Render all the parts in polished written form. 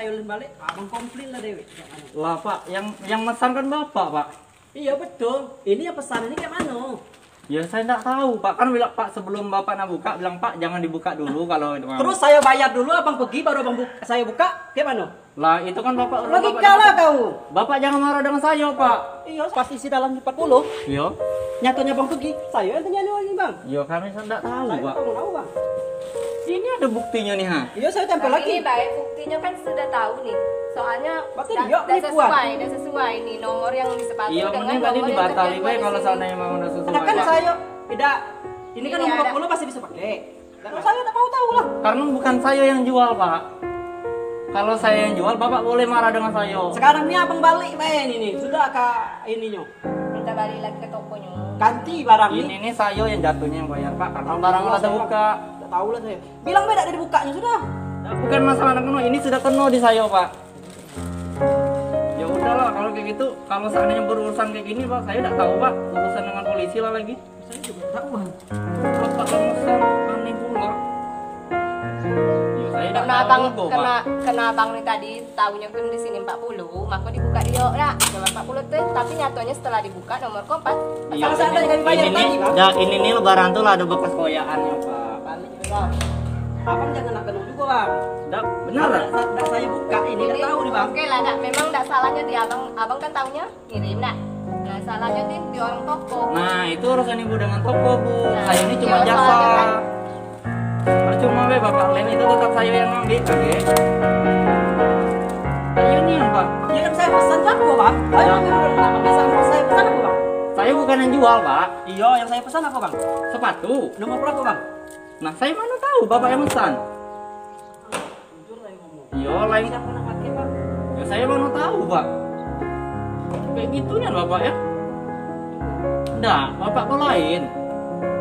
saya ulin balik, abang komplain lah Dewi. Lah Pak, yang mesan kan Bapak Pak. Iya betul. Ini yang pesan ini kayak mana? Ya saya nggak tahu Pak, kan bilang Pak sebelum Bapak nak buka bilang Pak jangan dibuka dulu kalau itu mau. Terus saya bayar dulu, abang pergi baru saya buka, kayak mana? Lah itu kan Bapak Logika lah kau. Bapak jangan marah dengan saya Pak. Iya, pas isi dalam 40. Iya. Nyatanya bang pergi, saya yang tanya ini bang. Iya kami nggak tahu Saya Pak. tahu bang. Ini ada buktinya nih ha. Iya saya tempel Nah, lagi. ini baik, buktinya kan sudah tahu nih. Soalnya Berarti dah dia penipuan. sesuai nih nomor yang disepakati Iya dengan mending tadi nomor yang dibatali tercantum we di kalau sini. seandainya memang udah sesuai. Karena kan Pak. saya tidak, ini kan Ini nomor ada. 40 pasti bisa pakai. Kalau saya tak mau tahu lah. Karena bukan saya yang jual Pak. Kalau saya yang jual Bapak boleh marah dengan saya. Sekarang ini abang balik main ini, sudah kak ininya. Minta balik lagi ke tokonya. Ganti barang Ini nih saya yang jatuhnya yang bayar Pak karena barang udah terbuka. Tak tahu lah saya. Bilang beda dari bukanya sudah. Nah, bukan masalah anak keno, ini sudah keno di saya Pak. Ya udahlah kalau kayak gitu, kalau seandainya berurusan kayak gini Pak, saya tidak tahu Pak urusan dengan polisi lah lagi. Saya juga tak tahu bang. Bapak lemesan aneh pula. Ya saya tidak Karena tahu abang juga, Pak. karena abang nih tadi tahunya kan di sini 40, maka dibuka dia ya. Nomor 40 tuh, tapi nyatanya setelah dibuka nomor 4. Iya, Kalau seandainya kami bayar ini tadi, nih, Bang. ya, ini nih lebaran tuh lah ada bekas koyaannya Pak. Balik juga bang. Abang jangan nak kena juga bang. Dah, benar lah. Nah, saya buka ini Jadi, tak tahu nih bang. Oke lah, memang enggak salahnya di abang kan tahunya ngirim nak. Nah, salahnya di orang toko. Nah itu urusan ibu dengan toko Bu. Nah, Saya ini cuma iya, jasa. soalnya kan. Percuma be Bapak lain itu tetap saya yang ambil, oke? Ayo nih Pak. Ya kan saya pesan apa bang? Saya apa bisa saya pesan apa bang? Saya bukan yang jual Pak. Iya yang saya pesan apa bang? Sepatu. Nomor berapa bang? Nah saya mana tahu Bapak yang pesan. Jujur saya ngomong. Iya lain. Saya pernah pakai bang. Ya saya mana tahu Pak. Kayak gitunya Bapak ya. Nah Bapak kok lain.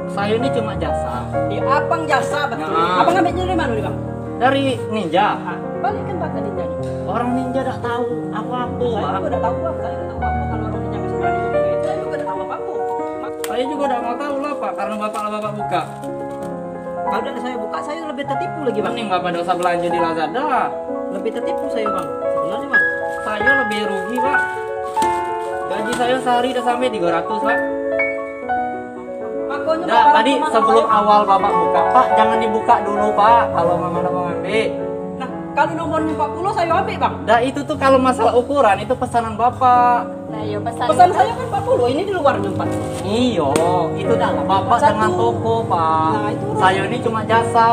Saya ini cuma jasa. Iya abang jasa betul. Nah. Abang ambilnya dari mana nih bang? Dari ninja. Ah, balikin bang ke ninja. Orang ninja tidak tahu apa-apa Saya Pak. juga udah tahu bang. Saya udah tahu apa kalau orang ninja bisa berani ngomong gitu. Saya juga udah tahu apa apa. Saya juga tidak mau tahu lah Pak karena Bapak buka. Kalau dari saya buka saya lebih tertipu lagi bang. Mending Bapak dosa belanja di Lazada. Lebih tertipu saya bang. Sebenarnya bang. Saya lebih rugi Pak. Gaji saya sehari udah sampai 300 Pak. Makanya Nah, barang tadi kemana sebelum saya, Bang? awal Bapak buka, Pak jangan dibuka dulu Pak kalau memang ada mengambil. Nah, kalau nomornya 40 saya ambil bang. Nah itu tuh kalau masalah ukuran itu pesanan Bapak. Nah, yo pesan. Pesan saya kan 40, ini di luarnya 4. Iyo, itu Dalam Bapak satu. dengan toko Pak. Nah, itu urusan. Saya ini cuma jasa.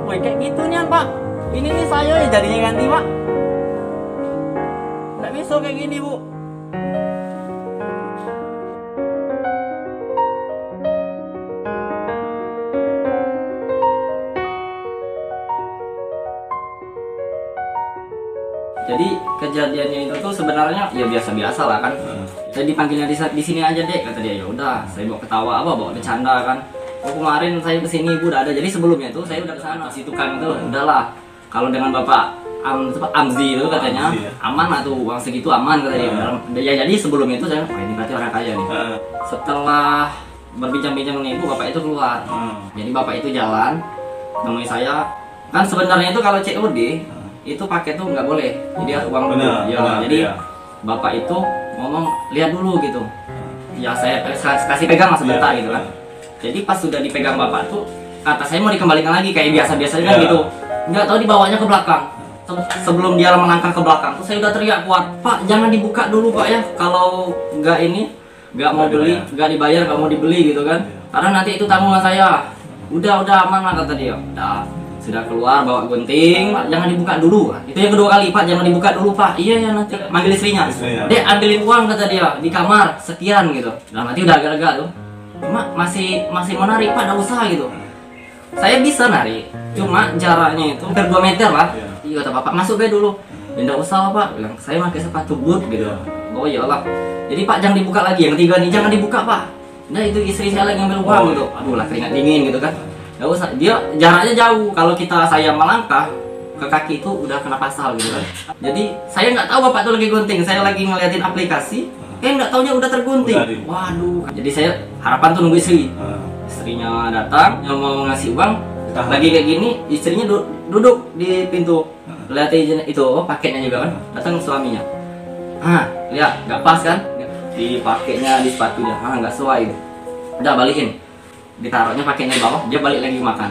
Woi kayak gitunya Pak. Ini nih saya ya jadinya ganti Pak. Nggak bisa kayak gini Bu. Jadi kejadiannya itu tuh sebenarnya ya biasa-biasa lah kan. Saya dipanggilnya di sini aja deh kata dia. Ya udah, saya bawa ketawa bawa bercanda kan. Oh kemarin saya kesini ibu udah ada. Jadi sebelumnya tuh saya udah kesana. Si tukang itu udahlah. Kalau dengan bapak Amzi itu katanya aman lah tuh uang segitu aman katanya. Ya jadi sebelum itu saya ini berarti orang kaya nih. Setelah berbincang-bincang dengan ibu bapak itu keluar. Jadi bapak itu jalan nemui saya. Kan sebenarnya itu kalau COD itu pakai tuh nggak boleh, jadi harus uang dulu. Ya, jadi bapak itu ngomong lihat dulu gitu. Ya saya kasih pegang lah sebentar gitu kan. Jadi pas sudah dipegang bapak tuh kata saya mau dikembalikan lagi kayak biasa-biasanya kan gitu. Nggak tahu dibawanya ke belakang. Sebelum dia melangkah ke belakang tuh saya udah teriak kuat, Pak jangan dibuka dulu Pak ya. Kalau nggak ini nggak mau beli, nggak dibayar, nggak mau dibeli gitu kan. Karena nanti itu tanggungan saya. Udah aman lah kata dia. Udah. Sudah keluar bawa gunting, Pak jangan dibuka dulu. Itu yang kedua kali, Pak jangan dibuka dulu Pak. Iya ya nanti manggil istrinya. Dek ambilin uang kata dia di kamar sekian gitu. Nah nanti udah agak-agak tuh. Cuma masih mau narik Pak, nggak usah gitu. Saya bisa narik, cuma jaraknya itu hampir 2 meter lah. Iya kata bapak masuk be dulu. Nggak usah Pak, bilang saya pakai sepatu boot gitu. Oh iyalah. Jadi Pak jangan dibuka lagi. Yang ketiga nih jangan dibuka Pak. Nah itu istri saya lagi ngambil uang gitu. Aduh lah keringat dingin gitu kan. Gak usah, dia jaraknya jauh. Kalau saya melangkah ke kaki itu udah kena pasal gitu kan. Jadi saya nggak tahu bapak tuh lagi gunting. Saya lagi ngeliatin aplikasi, nggak taunya udah tergunting. Waduh. Jadi saya harapan tuh nunggu istri. Istrinya datang, yang mau ngasih uang, Lagi kayak gini, istrinya duduk di pintu. Lihatin itu paketnya juga kan. Datang suaminya. Lihat, nggak pas kan? Di paketnya, di sepatunya. Nggak sesuai. Udah balikin. Ditaruhnya paketnya di bawah, dia balik lagi makan.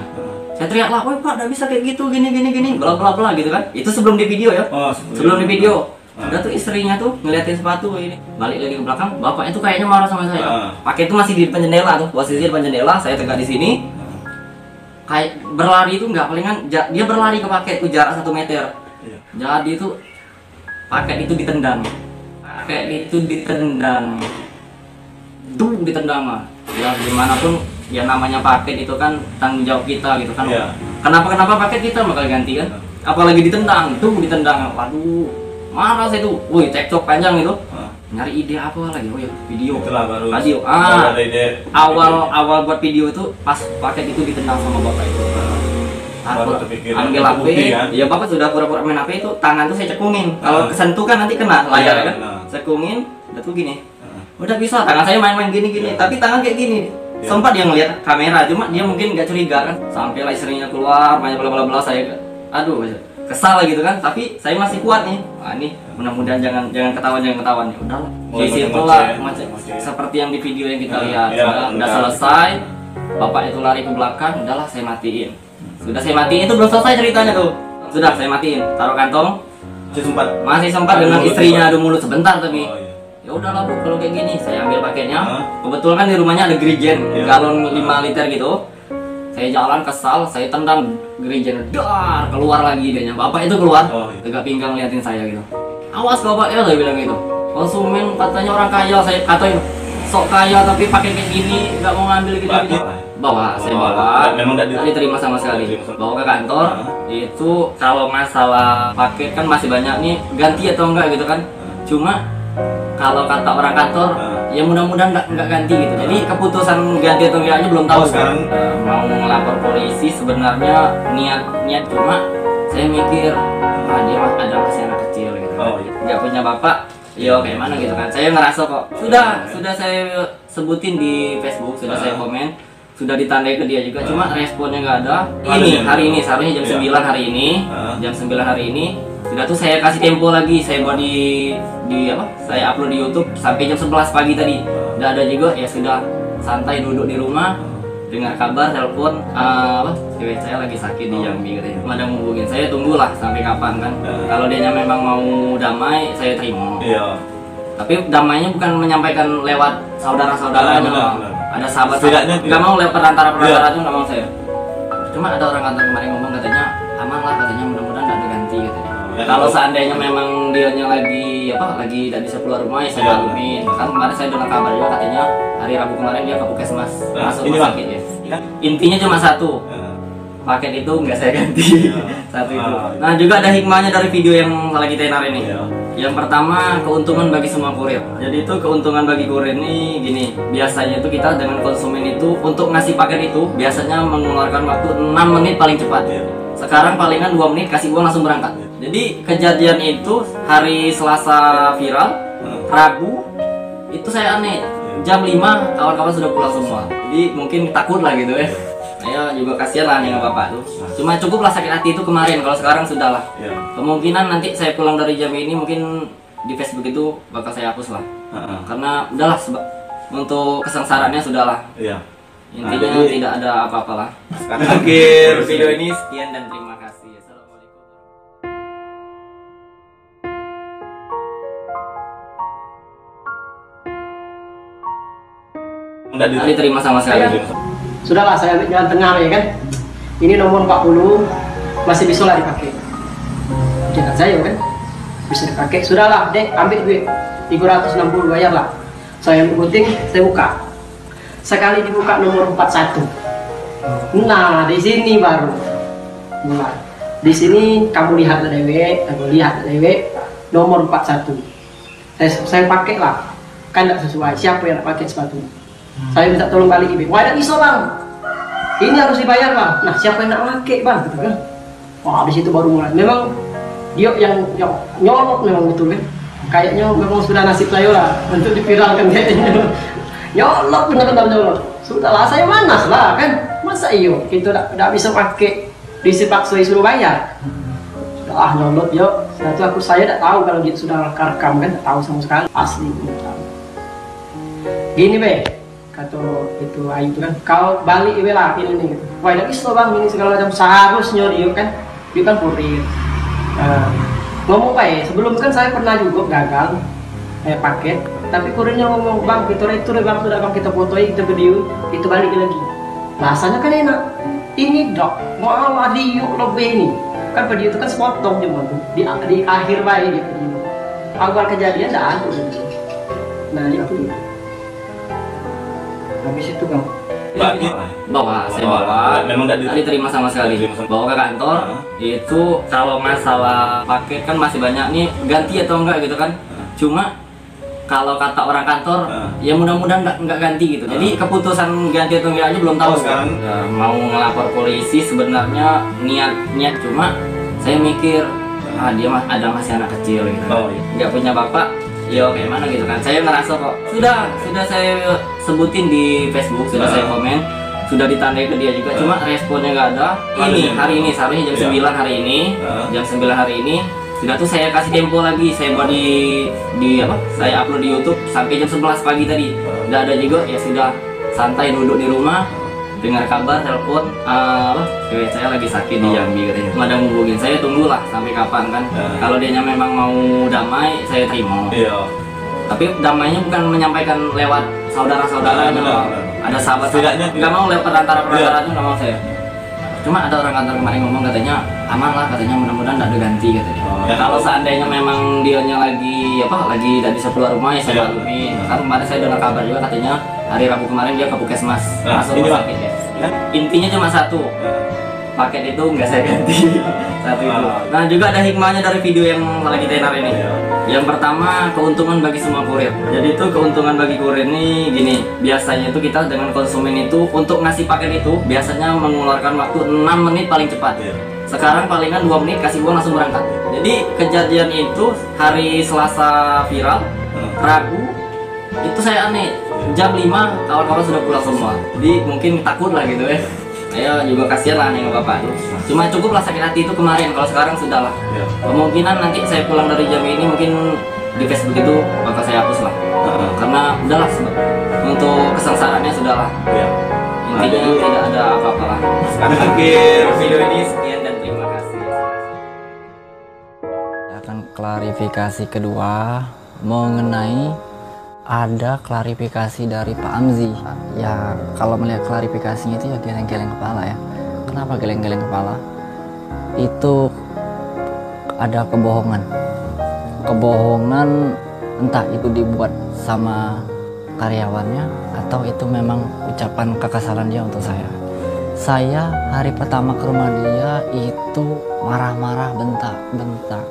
Saya teriak lah, "Woi Pak, nggak bisa kayak gitu, gini, bla bla bla," gitu kan. Itu sebelum di video ya. Sebelum di video. Udah tuh istrinya tuh ngeliatin sepatu ini. Balik lagi ke belakang, bapaknya tuh kayaknya marah sama saya. Paket itu masih di depan jendela tuh, posisi di depan jendela, saya tegak di sini. Kayak berlari itu nggak palingan, dia berlari ke paket itu jarak 1 meter. Jadi itu paket itu ditendang. Ditendang mah. Ya gimana pun ya namanya paket itu kan tanggung jawab kita gitu kan. Kenapa paket kita bakal ganti kan? Apalagi ditendang, waduh, marah saya tuh. Woi, cekcok panjang itu. Nyari ide apa lagi? Oh ya, video. Awal buat video itu pas paket itu ditendang sama bapak itu. Ambil HP, ya bapak sudah pura-pura main HP itu, tangan tuh saya cekungin. Kalau kesentuh kan nanti kena layar kan. Cekungin, udah tuh gini. Udah bisa, tangan saya main-main gini, tapi tangan kayak gini. Sempat dia ngeliat kamera, cuma dia mungkin nggak curiga kan. Sampailah istrinya keluar, banyak bla saya, aduh kesal gitu kan. Tapi saya masih kuat nih. Ini mudah-mudahan jangan ketahuan ya udahlah. Simpel lah, seperti yang di video yang kita lihat. Udah selesai, bapak itu lari ke belakang, udahlah saya matiin. Sudah saya matiin, itu belum selesai ceritanya tuh. Sudah saya matiin, taruh kantong. Masih sempat dengan istrinya adu mulut sebentar tapi. Ya udahlah Bu, kalau kayak gini saya ambil paketnya. Kebetulan kan di rumahnya ada gerijen galon 5 liter gitu. Saya jalan kesal, saya tendang gerijen, dar keluar lagi dianya. Bapak itu keluar, tegak pinggang liatin saya gitu. Awas bapak ya, saya bilang gitu. Konsumen katanya orang kaya, saya katain sok kaya tapi pakai kayak gini, nggak mau ngambil gitu. Saya bawa, memang nggak diterima sama sekali. Bawa ke kantor, itu kalau masalah paket kan masih banyak nih, ganti atau enggak gitu kan. Cuma kalau kata orang kantor, ya mudah-mudahan nggak ganti gitu. Jadi keputusan ganti atau enggaknya belum tahu sekarang. Mau ngelapor polisi sebenarnya niat cuma saya mikir, dia ada masih anak kecil gitu. Nggak punya bapak, ya kayak mana gitu kan. Saya ngerasa kok sudah saya sebutin di Facebook, sudah saya komen, sudah ditandai ke dia juga. Cuma responnya nggak ada. Hari ini seharusnya jam 9 hari ini, jam 9 hari ini. Sudah tuh saya kasih tempo lagi, saya buat di saya upload di YouTube sampai jam 11 pagi tadi. Udah ada juga, ya sudah santai duduk di rumah, dengar kabar, telepon, cewek saya lagi sakit di Jambi katanya. Ada menghubungin saya, tunggulah sampai kapan kan. Kalau dia memang mau damai, saya terima. Tapi damainya bukan menyampaikan lewat saudara-saudaranya. Ada sahabat-sahabat, nggak mau lewat perantara itu nggak mau saya. Cuma ada orang kantor kemarin ngomong katanya aman lah, katanya mudah-mudahan nggak ada ganti katanya. Kalau seandainya memang dianya lagi tidak bisa keluar rumah, ya saya maklumin. Kan kemarin saya dengar kabar juga katanya hari Rabu kemarin dia ke Puskesmas masuk rumah sakit ya. Intinya cuma satu, paket itu nggak saya ganti. Satu itu. Nah juga ada hikmahnya dari video yang lagi tenar ini. Yang pertama, keuntungan bagi semua kurir. Jadi itu keuntungan bagi kurir ini gini, biasanya itu kita dengan konsumen itu untuk ngasih paket itu biasanya mengeluarkan waktu 6 menit paling cepat. Sekarang palingan 2 menit kasih uang langsung berangkat. Jadi kejadian itu hari Selasa viral, Rabu itu saya aneh, jam 5 kawan-kawan sudah pulang semua. Jadi mungkin takut lah gitu ya. Saya juga kasihan lah dengan bapak tuh. Cuma cukuplah sakit hati itu kemarin, kalau sekarang sudahlah. Kemungkinan nanti saya pulang dari jam ini mungkin di Facebook itu bakal saya hapus lah. Karena udahlah untuk kesengsaraannya sudahlah. Intinya tidak ada apa-apa lah. Akhir video ini sekian dan terima kasih. Nggak diterima sama sekali. Sudahlah saya ambil jalan tengah ya kan. Ini nomor 40 masih bisa lah dipakai. Jangan saya kan bisa dipakai. Sudahlah dek, ambil duit 360 bayar lah. Saya ambil gunting, saya buka. Sekali dibuka nomor 41. Nah di sini baru mulai. Di sini kamu lihat dewek, nomor 41. Saya pakai lah. Kan tidak sesuai. Siapa yang nak pakai sepatu? Saya minta tolong balik ibu. Wah, tidak bisa bang. Ini harus dibayar bang. Nah, siapa yang nak pakai bang? Gitu kan? Wah, di situ baru mulai. Memang dia yang nyolot memang betul kan? Kayaknya memang sudah nasib saya lah untuk diviralkan kayaknya. Nyolot benar-benar nyolot. Sudahlah, saya manas lah kan. Masa iyo itu tidak bisa pakai disipaksa suruh bayar. Sudahlah nyolot yuk. Setelah itu saya tidak tahu kalau dia sudah rekam kan, tidak tahu sama sekali asli. Gini be, kata itu Ayu itu kan, kau balik lah ini nih gitu. Wah tidak bisa bang ini segala macam seharusnya dia kan kurir. Ngomong baik, sebelum kan saya pernah juga gagal paket, tapi kurirnya ngomong bang itu bang sudah bang kita fotoin kita video itu balik lagi. Rasanya kan enak. Ini dok, mau ada yuk lebih ini. Kan video itu kan sepotong cuma tuh di akhir baik dia video. Awal kejadian dah ada. Nah itu. Habis itu kan. Bawa, saya bawa. Memang tidak diterima sama sekali. Bawa ke kantor. Itu kalau masalah paket kan masih banyak nih ganti atau enggak gitu kan. Cuma kalau kata orang kantor, ya mudah-mudahan nggak ganti gitu. Jadi keputusan ganti atau enggak aja belum tahu. Sekarang Ya, mau ngelapor polisi sebenarnya niat cuma saya mikir dia masih anak kecil gitu. Nggak punya bapak, ya kayak mana gitu kan. Saya ngerasa kok sudah saya sebutin di Facebook, sudah saya komen, sudah ditandai ke dia juga. Cuma responnya nggak ada. Hari ini seharusnya jam 9 hari ini, jam 9 hari ini. Sudah tuh saya kasih tempo lagi, saya buat saya upload di YouTube sampai jam 11 pagi tadi. Nggak ada juga, ya sudah santai duduk di rumah, dengar kabar, telepon, cewek saya lagi sakit di Jambi katanya. Nggak ada ngubungin, saya tunggulah sampai kapan kan. Kalau dianya memang mau damai, saya terima. Tapi damainya bukan menyampaikan lewat saudara-saudara, ada sahabat, nggak mau lewat perantara itu nggak mau saya. Cuma ada orang kantor kemarin ngomong katanya aman lah, katanya mudah-mudahan tidak ada ganti katanya. Kalau seandainya memang dianya lagi tidak bisa keluar rumah ya saya maklumi. Kan kemarin saya dengar kabar juga katanya hari Rabu kemarin dia ke Puskesmas masuk rumah sakit ya. Intinya cuma satu, paket itu nggak saya ganti. Satu itu. Nah juga ada hikmahnya dari video yang lagi tenar ini. Yang pertama, keuntungan bagi semua kurir. Jadi itu keuntungan bagi kurir ini gini, biasanya itu kita dengan konsumen itu untuk ngasih paket itu biasanya mengeluarkan waktu 6 menit paling cepat. Sekarang palingan 2 menit kasih uang langsung berangkat. Jadi kejadian itu hari Selasa viral, Rabu itu saya aneh, jam 5 kawan-kawan sudah pulang semua. Jadi mungkin takut lah gitu ya. Saya juga kasihan lah nih bapak. Cuma cukuplah sakit hati itu kemarin, kalau sekarang sudah lah. Kemungkinan nanti saya pulang dari jam ini mungkin di Facebook itu bakal saya hapus lah. Karena udahlah, untuk kesengsaraannya sudahlah. Intinya tidak ada apa-apa lah. Akhir video ini sekian dan terima kasih. Akan klarifikasi kedua mengenai ada klarifikasi dari Pak Amzi. Ya kalau melihat klarifikasinya itu ya geleng-geleng kepala ya. Kenapa geleng-geleng kepala? Itu ada kebohongan. Kebohongan entah itu dibuat sama karyawannya atau itu memang ucapan kekesalan dia untuk saya. Saya hari pertama ke rumah dia itu marah-marah, bentak-bentak.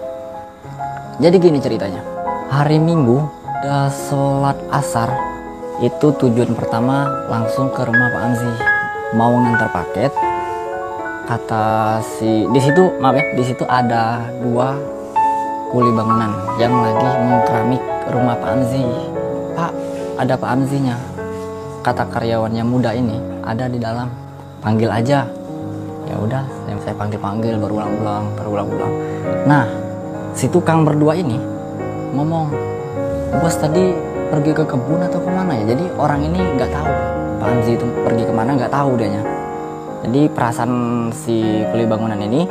Jadi gini ceritanya. Hari Minggu udah sholat asar itu tujuan pertama langsung ke rumah Pak Amzi mau ngantar paket. Kata di situ ada 2 kuli bangunan yang lagi mengkeramik rumah Pak Amzi. Pak, ada Pak Amzinya. Kata karyawannya muda ini ada di dalam, panggil aja. Ya udah, saya panggil berulang-ulang. Nah, si tukang berdua ini ngomong, bos tadi pergi ke kebun atau kemana ya? Jadi orang ini nggak tahu Pak Amzi itu pergi kemana, nggak tahu dianya. Jadi perasaan si kuli bangunan ini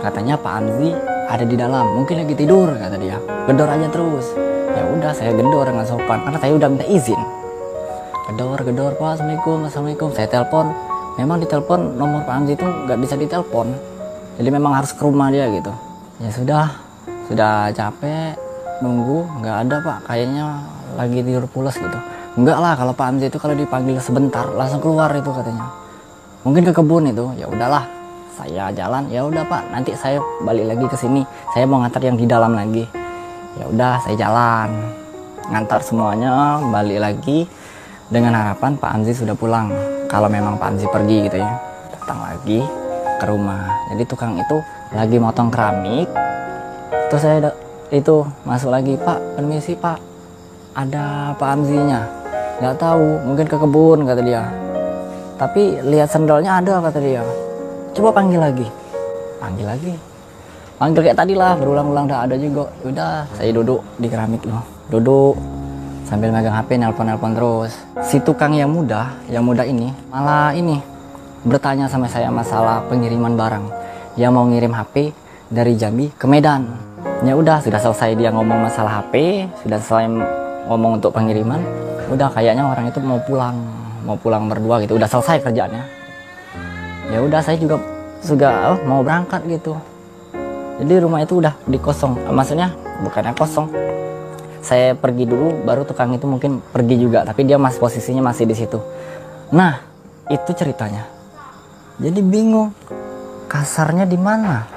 katanya Pak Amzi ada di dalam, mungkin lagi tidur kata dia. Gedor aja terus. Ya udah saya gedor dengan sopan karena saya udah minta izin. Gedor Pak, assalamualaikum. Saya telepon. Memang ditelepon nomor Pak Amzi itu nggak bisa ditelepon. Jadi memang harus ke rumah dia gitu. Ya sudah capek nunggu, nggak ada Pak, kayaknya lagi tidur pulas gitu. Enggak lah, kalau Pak Amzi itu kalau dipanggil sebentar langsung keluar itu katanya. Mungkin ke kebun itu. Ya udahlah, saya jalan. Ya udah Pak, nanti saya balik lagi ke sini. Saya mau ngantar yang di dalam lagi. Ya udah, saya jalan ngantar semuanya, balik lagi dengan harapan Pak Amzi sudah pulang. Kalau memang Pak Amzi pergi gitu ya, datang lagi ke rumah. Jadi tukang itu lagi motong keramik. Terus saya itu masuk lagi, Pak, permisi Pak, ada Pak Amzinya. Nggak tahu, mungkin ke kebun kata dia. tapi lihat sendalnya ada, kata dia. Coba panggil lagi. Panggil kayak tadi lah, berulang-ulang, udah ada juga. Udah, saya duduk di keramik loh. Duduk sambil megang HP, nelpon terus. Si tukang yang muda ini malah ini bertanya sama saya masalah pengiriman barang. Dia mau ngirim HP dari Jambi ke Medan. Ya udah, sudah selesai dia ngomong masalah HP, sudah selesai ngomong untuk pengiriman. Udah, kayaknya orang itu mau pulang berdua gitu. Udah selesai kerjaannya. Ya udah, saya juga mau berangkat gitu. Jadi rumah itu udah dikosong. Maksudnya bukannya kosong. Saya pergi dulu, baru tukang itu mungkin pergi juga, tapi dia posisinya masih di situ. Nah, itu ceritanya. Jadi bingung, kasarnya di mana?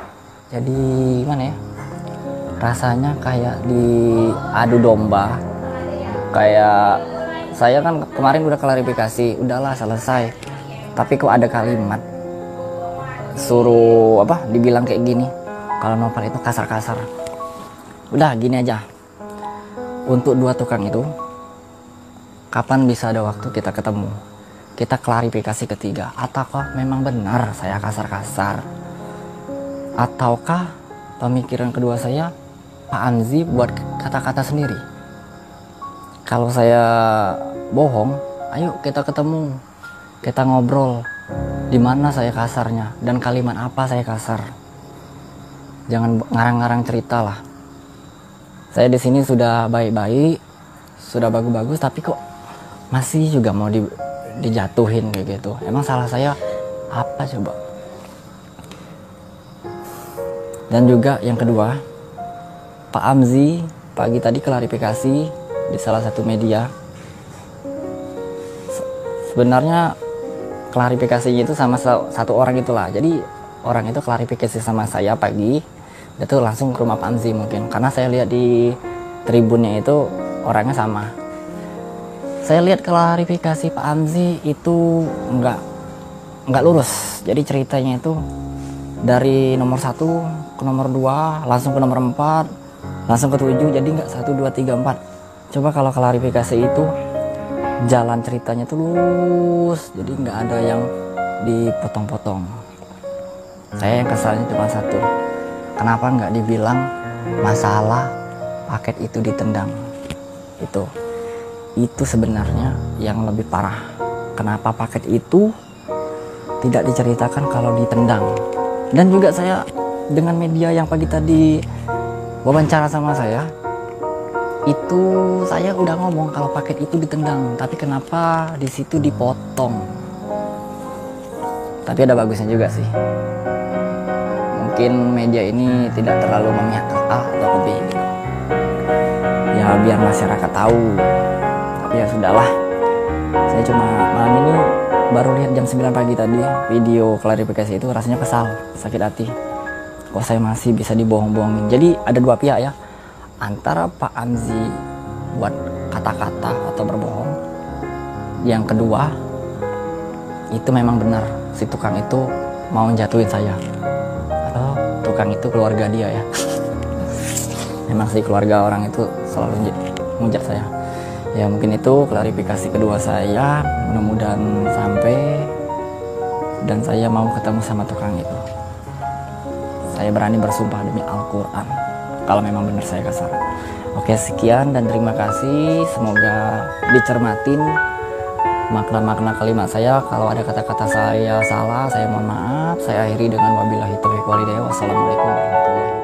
Jadi gimana ya? Rasanya kayak diadu domba. Kayak saya kan kemarin udah klarifikasi, udahlah selesai. Tapi kok ada kalimat suruh dibilang kayak gini. Kalau novel itu kasar-kasar. Udah gini aja. Untuk dua tukang itu, kapan bisa ada waktu kita ketemu? Kita klarifikasi ketiga. Ataukah memang benar saya kasar-kasar? Ataukah pemikiran kedua saya, Pak Amzi buat kata-kata sendiri? Kalau saya bohong, ayo kita ketemu. Kita ngobrol. Di mana saya kasarnya dan kalimat apa saya kasar? Jangan ngarang-ngarang cerita lah. Saya di sini sudah baik-baik, sudah bagus-bagus, tapi kok masih juga mau dijatuhin kayak gitu. Emang salah saya apa coba? Dan juga yang kedua, Pak Amzi pagi tadi klarifikasi di salah satu media. Sebenarnya klarifikasinya itu sama satu orang itulah. Jadi orang itu klarifikasi sama saya pagi. Itu langsung ke rumah Pak Amzi mungkin, karena saya lihat di tribunnya itu orangnya sama. Saya lihat klarifikasi Pak Amzi itu nggak lurus. Jadi ceritanya itu dari nomor 1 ke nomor 2, langsung ke nomor 4, langsung ke 7, jadi nggak 1, 2, 3, 4. Coba kalau klarifikasi itu jalan ceritanya tuh lurus, jadi nggak ada yang dipotong-potong. Saya yang kesalnya cuma satu. Kenapa nggak dibilang masalah paket itu ditendang? Itu sebenarnya yang lebih parah. Kenapa paket itu tidak diceritakan kalau ditendang? Dan juga saya dengan media yang pagi tadi wawancara sama saya, itu saya udah ngomong kalau paket itu ditendang, tapi kenapa di situ dipotong? Tapi ada bagusnya juga sih. Mungkin media ini tidak terlalu memihak ke A atau ke B gitu. Ya biar masyarakat tahu. Tapi ya sudahlah. Saya cuma malam ini baru lihat jam 9 pagi tadi video klarifikasi itu, rasanya kesal, sakit hati. Kok saya masih bisa dibohong-bohongin. Jadi ada dua pihak ya. Antara Pak Amzi buat kata-kata atau berbohong. Yang kedua, itu memang benar si tukang itu mau jatuhin saya. Tukang itu keluarga dia ya. Memang sih keluarga orang itu selalu ngujat saya. Ya mungkin itu klarifikasi kedua saya. Mudah-mudahan sampai dan saya mau ketemu sama tukang itu. Saya berani bersumpah demi Al-Quran kalau memang benar saya kasar. Oke, sekian dan terima kasih. Semoga dicermatin makna-makna kalimat saya. Kalau ada kata-kata saya salah, saya mohon maaf. Saya akhiri dengan wabillahi taufiq walhidayah. Wassalamualaikum warahmatullahi wabarakatuh.